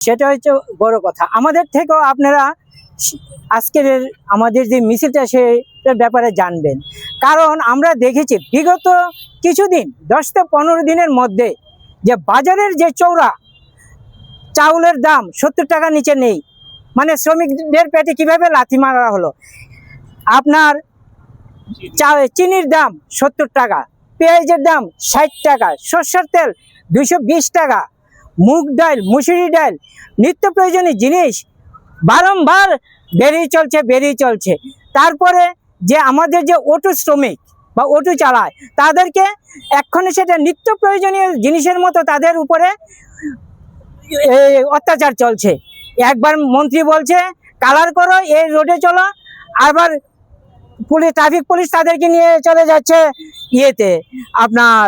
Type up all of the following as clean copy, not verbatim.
সেটা হচ্ছে বড় কথা। আমাদের থেকেও আপনারা আজকের আমাদের যে মিছিলটা সেটার ব্যাপারে জানবেন, কারণ আমরা দেখেছি বিগত কিছুদিন 10 থেকে 15 দিনের মধ্যে যে বাজারের যে চওড়া চাউলের দাম 70 টাকার নিচে নেই। মানে শ্রমিকদের পেটে কিভাবে লাথি মারা হলো। আপনার চিনির দাম 70 টাকা, পেঁয়াজের দাম 60 টাকা, সরষের তেল 220 টাকা, মুগ ডাল, মুসুরি ডাল, নিত্য প্রয়োজনীয় জিনিস বারংবার বেড়েই চলছে। তারপরে যে আমাদের যে অটো শ্রমিক বা অটো চালায় তাদেরকে এক্ষণে সেটা নিত্য প্রয়োজনীয় জিনিসের মতো তাদের উপরে অত্যাচার চলছে। একবার মন্ত্রী বলছে কালার করো, এই রোডে চলো, আবার ট্রাফিক পুলিশ তাদেরকে নিয়ে চলে যাচ্ছে আপনার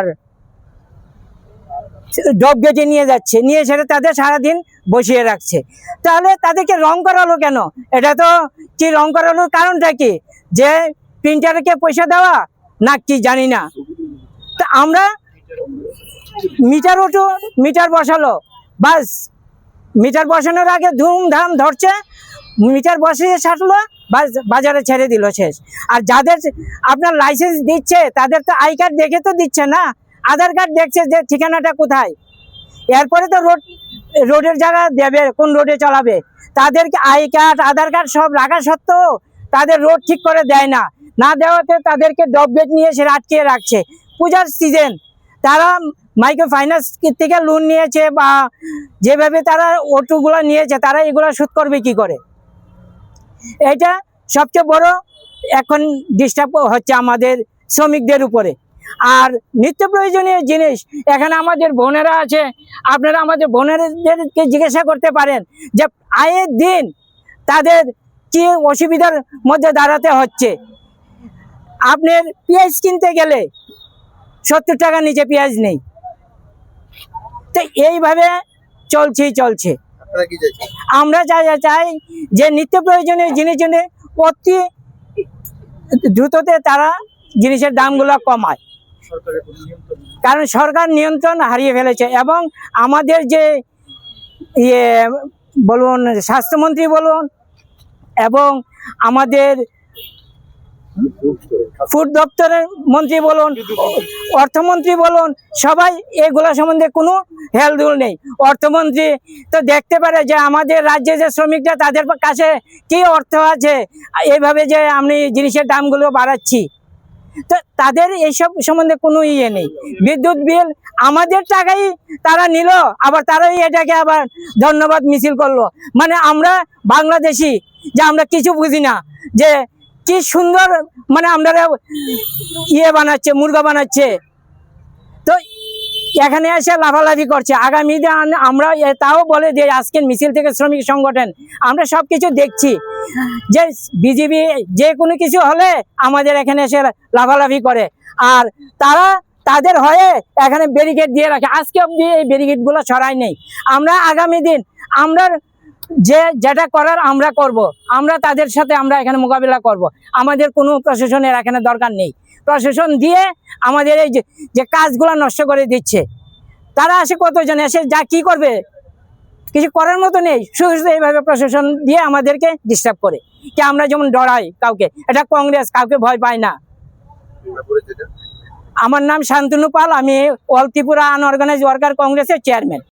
ডব গেটে নিয়ে যাচ্ছে, নিয়ে সেটা তাদের সারাদিন বসিয়ে রাখছে। তাহলে তাদেরকে রং করালো কেন? এটা তো কি রং করানোর কারণটা কি? যে প্রিন্টারকে পয়সা দেওয়া না কি জানি না। তা আমরা মিটার বসালো, বাস মিটার বসানোর আগে ধুমধাম ধরছে, মিটার বসিয়ে ছাড়লো, বাজারে ছেড়ে দিল, শেষ। আর যাদের আপনার লাইসেন্স দিচ্ছে তাদের তো আই কার্ড দেখে তো দিচ্ছে না, আধার কার্ড দেখছে যে ঠিকানাটা কোথায়। এরপরে তো রোডের জায়গা দেবে, কোন রোডে চালাবে। তাদেরকে আই কার্ড আধার কার্ড সব রাখা সত্ত্বেও তাদের রোড ঠিক করে দেয় না দেওয়াতে তাদেরকে ডব গেট নিয়ে সে আটকে রাখছে। পূজার সিজন, তারা মাইক্রো ফাইন্যান্স থেকে লোন নিয়েছে বা যেভাবে তারা অটোগুলো নিয়েছে, তারা এগুলো শোধ করবে কি করে? এটা সবচেয়ে বড় এখন ডিস্টার্ব হচ্ছে আমাদের শ্রমিকদের উপরে। আর নিত্য প্রয়োজনীয় জিনিস, এখানে আমাদের বোনেরা আছে, আপনারা আমাদের বোনেরদেরকে জিজ্ঞাসা করতে পারেন যে আয়ের দিন তাদের কি অসুবিধার মধ্যে দাঁড়াতে হচ্ছে। আপনার পেঁয়াজ কিনতে গেলে 70 টাকার নিচে পেঁয়াজ নেই। তো এইভাবে চলছে। আমরা চাই যে নিত্য প্রয়োজনীয় জিনিস অতি দ্রুততে তারা জিনিসের দামগুলো কমায়, কারণ সরকার নিয়ন্ত্রণ হারিয়ে ফেলেছে। এবং আমাদের যে বলুন স্বাস্থ্যমন্ত্রী বলুন এবং আমাদের ফুড দপ্তরের মন্ত্রী বলুন, অর্থমন্ত্রী বলুন, সবাই এগুলো সম্বন্ধে কোনো হেলদোল নেই। অর্থমন্ত্রী তো দেখতে পারে যে আমাদের রাজ্যে যে শ্রমিকরা তাদের কাছে কি অর্থ আছে, এইভাবে যে আমি জিনিসের দামগুলো বাড়াচ্ছি, তো তাদের এইসব সম্বন্ধে কোনো নেই। বিদ্যুৎ বিল আমাদের টাকাই তারা নিল, আবার তারাই এটাকে আবার ধন্যবাদ মিছিল করলো। মানে আমরা বাংলাদেশি যে আমরা কিছু বুঝি না, যে কি সুন্দর মানে আমরা বানাচ্ছে, মুরগা বানাচ্ছে, তো এখানে এসে লাফালাফি করছে। আগামী দিন আমরা তাও বলে দিই, আজকের মিছিল থেকে শ্রমিক সংগঠন আমরা সবকিছু দেখছি যে বিজেপি যে কোনো কিছু হলে আমাদের এখানে এসে লাফালাফি করে, আর তারা তাদের হয়ে এখানে ব্যারিকেড দিয়ে রাখে। আজকে অবধি এই ব্যারিকেডগুলো ছড়াই নেই। আমরা আগামী দিন আমরা যেটা করার আমরা করব, আমরা তাদের সাথে আমরা এখানে মোকাবিলা করব। আমাদের কোনো প্রশাসনের এখানে দরকার নেই। প্রশাসন দিয়ে আমাদের এই যে কাজগুলো নষ্ট করে দিচ্ছে, তারা আসে কতজন এসে যা কি করবে, কিছু করার মতো নেই। শুধু এইভাবে প্রশাসন দিয়ে আমাদেরকে ডিস্টার্ব করে, কি আমরা যেমন ডরাই কাউকে। এটা কংগ্রেস কাউকে ভয় পায় না। আমার নাম শান্তনু পাল, আমি অল ত্রিপুরা আনঅর্গানাইজড ওয়ার্কার কংগ্রেসের চেয়ারম্যান।